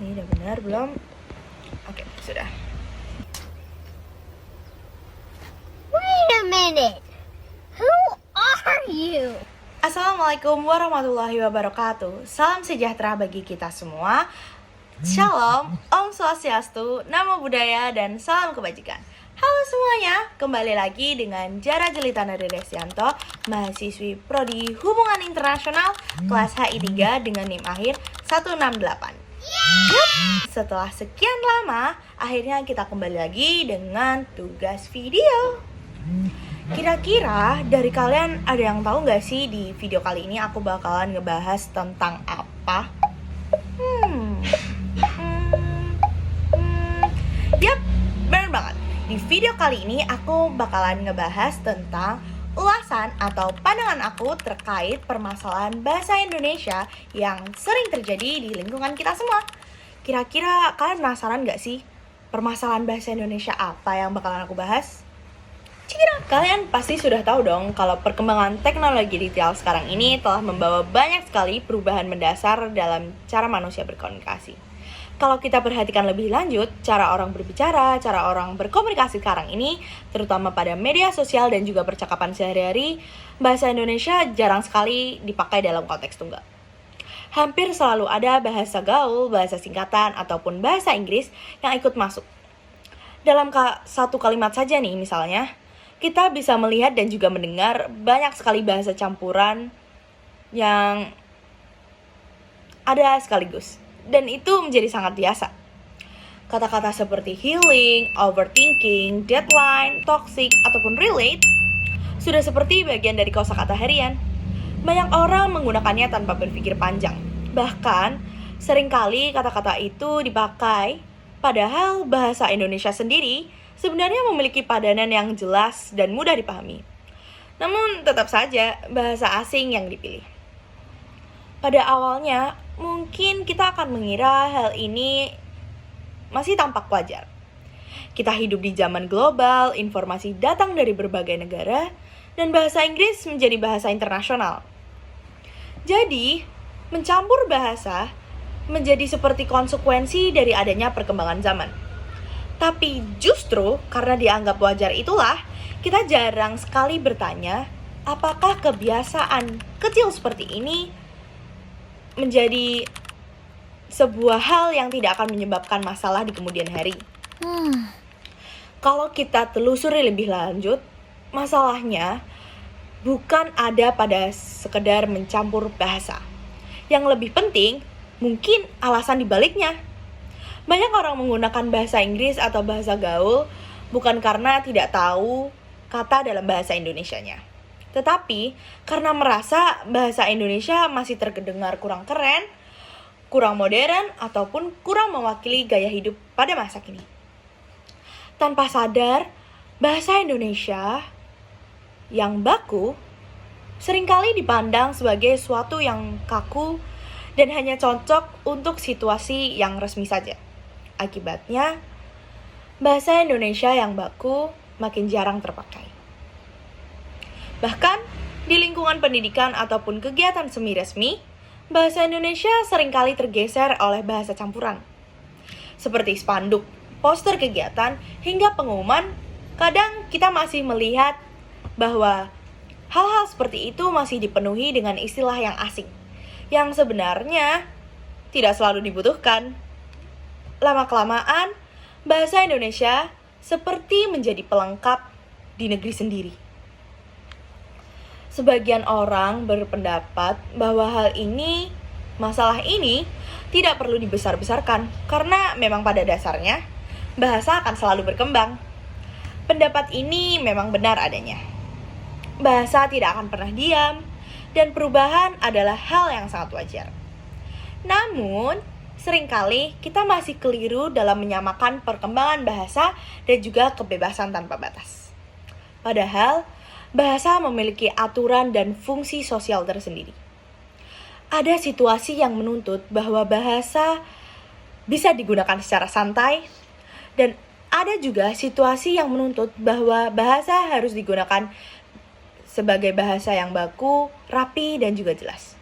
Ini udah benar belum? Oke, sudah. Wait a minute. Who are you? Assalamualaikum warahmatullahi wabarakatuh. Salam sejahtera bagi kita semua. Shalom, Om Swastiastu, Namo Buddhaya, dan salam kebajikan. Halo semuanya, kembali lagi dengan Jara Jelita Nari Desianto, mahasiswi Prodi Hubungan Internasional kelas HI3 dengan NIM akhir 168. Yup, setelah sekian lama, akhirnya kita kembali lagi dengan tugas video. Kira-kira dari kalian ada yang tahu nggak sih di video kali ini aku bakalan ngebahas tentang apa? Yap, benar banget. Di video kali ini aku bakalan ngebahas tentang ulasan atau pandangan aku terkait permasalahan bahasa Indonesia yang sering terjadi di lingkungan kita semua. Kira-kira kalian penasaran gak sih permasalahan bahasa Indonesia apa yang bakalan aku bahas? Kalian pasti sudah tahu dong kalau perkembangan teknologi digital sekarang ini telah membawa banyak sekali perubahan mendasar dalam cara manusia berkomunikasi. Kalau kita perhatikan lebih lanjut, cara orang berbicara, cara orang berkomunikasi sekarang ini, terutama pada media sosial dan juga percakapan sehari-hari, bahasa Indonesia jarang sekali dipakai dalam konteks tunggal. Hampir selalu ada bahasa gaul, bahasa singkatan, ataupun bahasa Inggris yang ikut masuk. Dalam satu kalimat saja nih misalnya, kita bisa melihat dan juga mendengar banyak sekali bahasa campuran yang ada sekaligus. Dan itu menjadi sangat biasa. Kata-kata seperti healing, overthinking, deadline, toxic, ataupun relate sudah seperti bagian dari kosakata harian. Banyak orang menggunakannya tanpa berpikir panjang. Bahkan, seringkali kata-kata itu dipakai, padahal bahasa Indonesia sendiri sebenarnya memiliki padanan yang jelas dan mudah dipahami. Namun, tetap saja bahasa asing yang dipilih. Pada awalnya, mungkin kita akan mengira hal ini masih tampak wajar. Kita hidup di zaman global, informasi datang dari berbagai negara, dan bahasa Inggris menjadi bahasa internasional. Jadi, mencampur bahasa menjadi seperti konsekuensi dari adanya perkembangan zaman. Tapi justru karena dianggap wajar itulah, kita jarang sekali bertanya, apakah kebiasaan kecil seperti ini menjadi sebuah hal yang tidak akan menyebabkan masalah di kemudian hari. Kalau kita telusuri lebih lanjut, masalahnya bukan ada pada sekedar mencampur bahasa. Yang lebih penting, mungkin alasan dibaliknya. Banyak orang menggunakan bahasa Inggris atau bahasa gaul bukan karena tidak tahu kata dalam bahasa Indonesianya, tetapi karena merasa bahasa Indonesia masih terdengar kurang keren, kurang modern, ataupun kurang mewakili gaya hidup pada masa kini. Tanpa sadar, bahasa Indonesia yang baku seringkali dipandang sebagai suatu yang kaku dan hanya cocok untuk situasi yang resmi saja. Akibatnya, bahasa Indonesia yang baku makin jarang terpakai. Bahkan, di lingkungan pendidikan ataupun kegiatan semi-resmi, bahasa Indonesia seringkali tergeser oleh bahasa campuran. Seperti spanduk, poster kegiatan, hingga pengumuman, kadang kita masih melihat bahwa hal-hal seperti itu masih dipenuhi dengan istilah yang asing, yang sebenarnya tidak selalu dibutuhkan. Lama-kelamaan, bahasa Indonesia seperti menjadi pelengkap di negeri sendiri. Sebagian orang berpendapat bahwa masalah ini tidak perlu dibesar-besarkan karena memang pada dasarnya bahasa akan selalu berkembang. Pendapat ini memang benar adanya. Bahasa tidak akan pernah diam dan perubahan adalah hal yang sangat wajar. Namun, seringkali kita masih keliru dalam menyamakan perkembangan bahasa dan juga kebebasan tanpa batas. Padahal, bahasa memiliki aturan dan fungsi sosial tersendiri. Ada situasi yang menuntut bahwa bahasa bisa digunakan secara santai, dan ada juga situasi yang menuntut bahwa bahasa harus digunakan sebagai bahasa yang baku, rapi, dan juga jelas.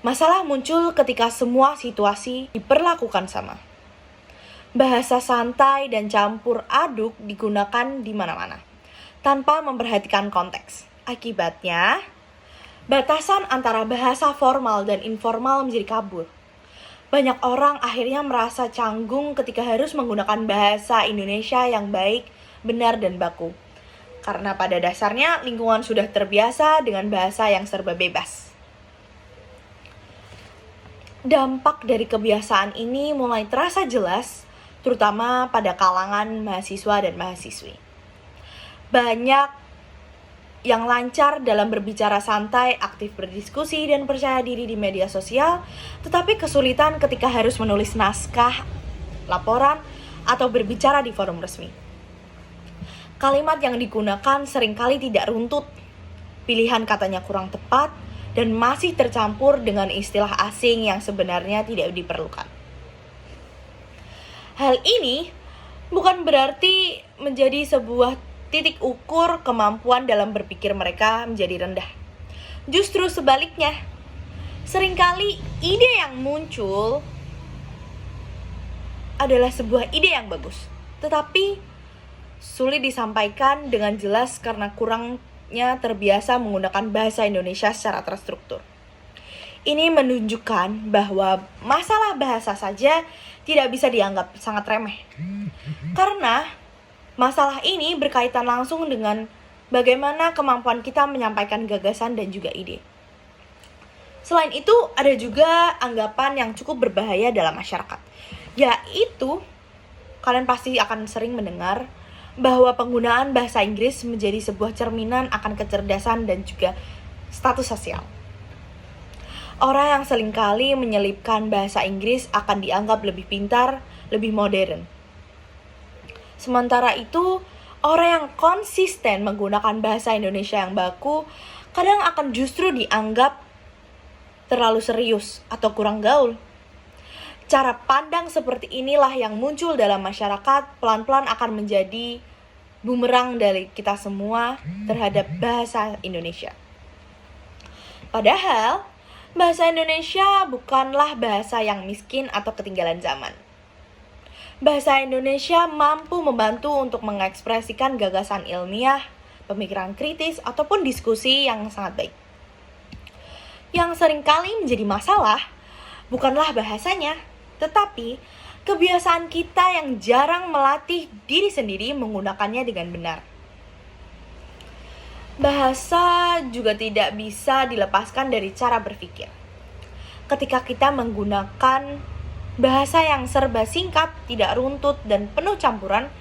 Masalah muncul ketika semua situasi diperlakukan sama. Bahasa santai dan campur aduk digunakan di mana-mana, tanpa memperhatikan konteks. Akibatnya, batasan antara bahasa formal dan informal menjadi kabur. Banyak orang akhirnya merasa canggung ketika harus menggunakan bahasa Indonesia yang baik, benar, dan baku. Karena pada dasarnya lingkungan sudah terbiasa dengan bahasa yang serba bebas. Dampak dari kebiasaan ini mulai terasa jelas, terutama pada kalangan mahasiswa dan mahasiswi. Banyak yang lancar dalam berbicara santai, aktif berdiskusi, dan percaya diri di media sosial, tetapi kesulitan ketika harus menulis naskah, laporan, atau berbicara di forum resmi. Kalimat yang digunakan seringkali tidak runtut, pilihan katanya kurang tepat, dan masih tercampur dengan istilah asing yang sebenarnya tidak diperlukan. Hal ini bukan berarti menjadi sebuah titik ukur kemampuan dalam berpikir mereka menjadi rendah. Justru sebaliknya, seringkali ide yang muncul adalah sebuah ide yang bagus, tetapi sulit disampaikan dengan jelas karena kurangnya terbiasa menggunakan bahasa Indonesia secara terstruktur. Ini menunjukkan bahwa masalah bahasa saja tidak bisa dianggap sangat remeh. Karena masalah ini berkaitan langsung dengan bagaimana kemampuan kita menyampaikan gagasan dan juga ide. Selain itu, ada juga anggapan yang cukup berbahaya dalam masyarakat, yaitu kalian pasti akan sering mendengar bahwa penggunaan bahasa Inggris menjadi sebuah cerminan akan kecerdasan dan juga status sosial. Orang yang seringkali menyelipkan bahasa Inggris akan dianggap lebih pintar, lebih modern. Sementara itu, orang yang konsisten menggunakan bahasa Indonesia yang baku kadang akan justru dianggap terlalu serius atau kurang gaul. Cara pandang seperti inilah yang muncul dalam masyarakat pelan-pelan akan menjadi bumerang dari kita semua terhadap bahasa Indonesia. Padahal, bahasa Indonesia bukanlah bahasa yang miskin atau ketinggalan zaman. Bahasa Indonesia mampu membantu untuk mengekspresikan gagasan ilmiah, pemikiran kritis, ataupun diskusi yang sangat baik. Yang seringkali menjadi masalah bukanlah bahasanya, tetapi kebiasaan kita yang jarang melatih diri sendiri menggunakannya dengan benar. Bahasa juga tidak bisa dilepaskan dari cara berpikir. Ketika kita menggunakan bahasa yang serba singkat, tidak runtut, dan penuh campuran,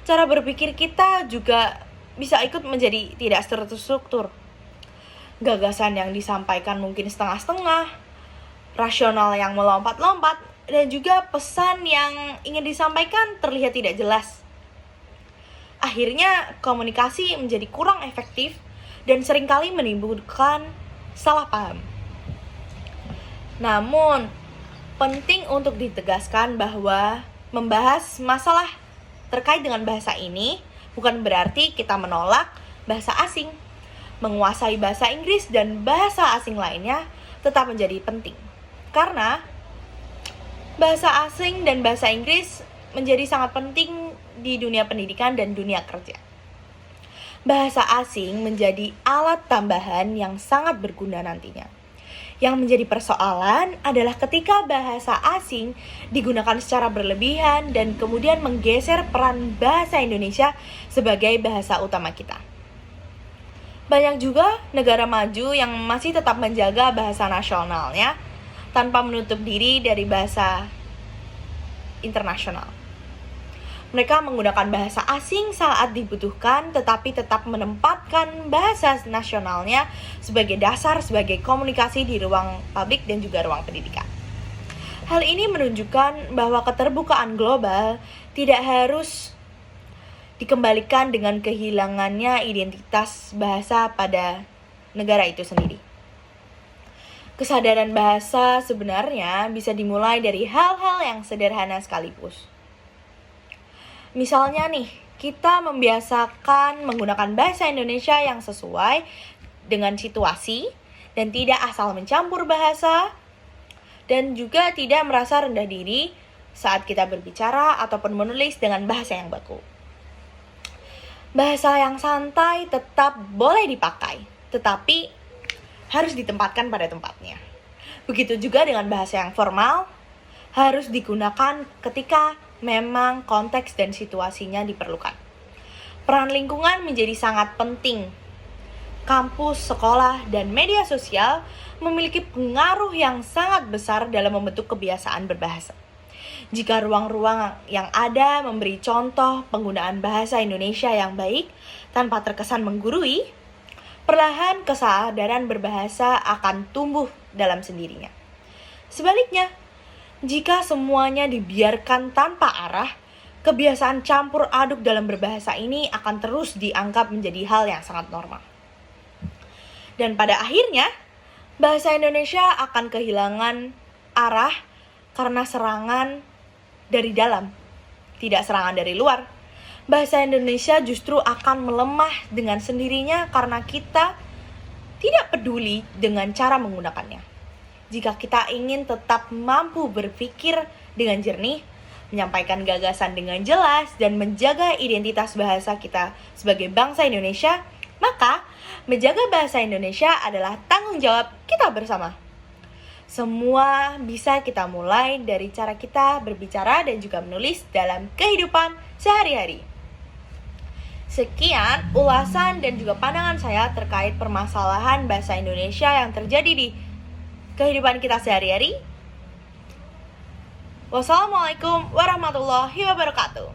cara berpikir kita juga bisa ikut menjadi tidak terstruktur. Gagasan yang disampaikan mungkin setengah-setengah, rasional yang melompat-lompat, dan juga pesan yang ingin disampaikan terlihat tidak jelas. Akhirnya komunikasi menjadi kurang efektif dan seringkali menimbulkan salah paham. Namun, penting untuk ditegaskan bahwa membahas masalah terkait dengan bahasa ini bukan berarti kita menolak bahasa asing. Menguasai bahasa Inggris dan bahasa asing lainnya tetap menjadi penting. Karena bahasa asing dan bahasa Inggris menjadi sangat penting di dunia pendidikan dan dunia kerja. Bahasa asing menjadi alat tambahan yang sangat berguna nantinya. Yang menjadi persoalan adalah ketika bahasa asing digunakan secara berlebihan dan kemudian menggeser peran bahasa Indonesia sebagai bahasa utama kita. Banyak juga negara maju yang masih tetap menjaga bahasa nasionalnya tanpa menutup diri dari bahasa internasional. Mereka menggunakan bahasa asing saat dibutuhkan, tetapi tetap menempatkan bahasa nasionalnya sebagai dasar, sebagai komunikasi di ruang publik dan juga ruang pendidikan. Hal ini menunjukkan bahwa keterbukaan global tidak harus dikembalikan dengan kehilangannya identitas bahasa pada negara itu sendiri. Kesadaran bahasa sebenarnya bisa dimulai dari hal-hal yang sederhana sekaligus. Misalnya nih, kita membiasakan menggunakan bahasa Indonesia yang sesuai dengan situasi dan tidak asal mencampur bahasa dan juga tidak merasa rendah diri saat kita berbicara ataupun menulis dengan bahasa yang baku. Bahasa yang santai tetap boleh dipakai, tetapi harus ditempatkan pada tempatnya. Begitu juga dengan bahasa yang formal, harus digunakan ketika memang konteks dan situasinya diperlukan. Peran lingkungan menjadi sangat penting. Kampus, sekolah, dan media sosial memiliki pengaruh yang sangat besar dalam membentuk kebiasaan berbahasa. Jika ruang-ruang yang ada memberi contoh penggunaan bahasa Indonesia yang baik tanpa terkesan menggurui, perlahan kesadaran berbahasa akan tumbuh dalam sendirinya. Sebaliknya, jika semuanya dibiarkan tanpa arah, kebiasaan campur aduk dalam berbahasa ini akan terus dianggap menjadi hal yang sangat normal. Dan pada akhirnya, bahasa Indonesia akan kehilangan arah karena serangan dari dalam, tidak serangan dari luar. Bahasa Indonesia justru akan melemah dengan sendirinya karena kita tidak peduli dengan cara menggunakannya. Jika kita ingin tetap mampu berpikir dengan jernih, menyampaikan gagasan dengan jelas, dan menjaga identitas bahasa kita sebagai bangsa Indonesia, maka menjaga bahasa Indonesia adalah tanggung jawab kita bersama. Semua bisa kita mulai dari cara kita berbicara dan juga menulis dalam kehidupan sehari-hari. Sekian ulasan dan juga pandangan saya terkait permasalahan bahasa Indonesia yang terjadi di kehidupan kita sehari-hari. Wassalamualaikum warahmatullahi wabarakatuh.